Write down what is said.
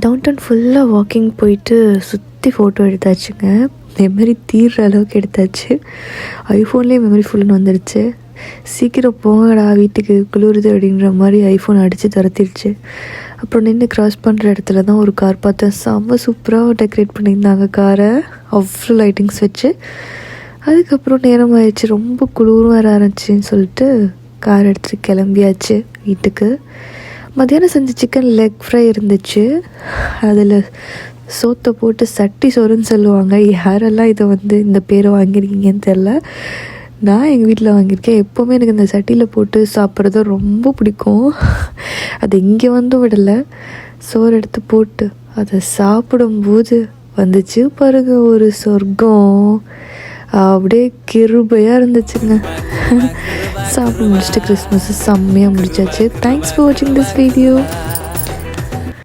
Down down ஃபுல்லாக walking போயிட்டு சுற்றி ஃபோட்டோ எடுத்தாச்சுங்க. மெமரி தீர்ற அளவுக்கு எடுத்தாச்சு. ஐஃபோன்லேயே மெமரி ஃபுல்லுன்னு வந்துடுச்சு. சீக்கிரம் போங்கடா வீட்டுக்கு குளிருது அப்படின்ற மாதிரி ஐஃபோன் அடித்து துரத்திடுச்சு. அப்புறம் நின்று க்ராஸ் பண்ணுற இடத்துல தான் ஒரு கார் பார்த்தேன். செம்ம சூப்பராக டெக்கரேட் பண்ணியிருந்தாங்க காரை, அவ்வளோ லைட்டிங்ஸ் வச்சு. அதுக்கப்புறம் நேரம் ஆயிடுச்சு, ரொம்ப குளிரும் வர ஆரம்பிச்சின்னு சொல்லிட்டு கார் எடுத்துகிட்டு கிளம்பியாச்சு வீட்டுக்கு. மத்தியானம் செஞ்ச சிக்கன் லெக் ஃப்ரை இருந்துச்சு. அதில் சோத்தை போட்டு சட்டி சோறுன்னு சொல்லுவாங்க. யாரெல்லாம் இதை இந்த பேரை வாங்கியிருக்கீங்கன்னு தெரில. நான் எங்கள் வீட்டில் வாங்கியிருக்கேன். எப்போவுமே எனக்கு இந்த சட்டியில் போட்டு சாப்பிட்றது ரொம்ப பிடிக்கும். அது இங்கே விடலை. சோறு எடுத்து போட்டு அதை சாப்பிடும்போது வந்துச்சு பாருங்க ஒரு சொர்க்கம். அப்படியே கிருபையாக இருந்துச்சுங்க. சாப்பிட்டு முடிச்சுட்டு கிறிஸ்மஸ் செம்மையாக முடிச்சாச்சு. தேங்க்ஸ் ஃபார் வாட்சிங் திஸ் வீடியோ.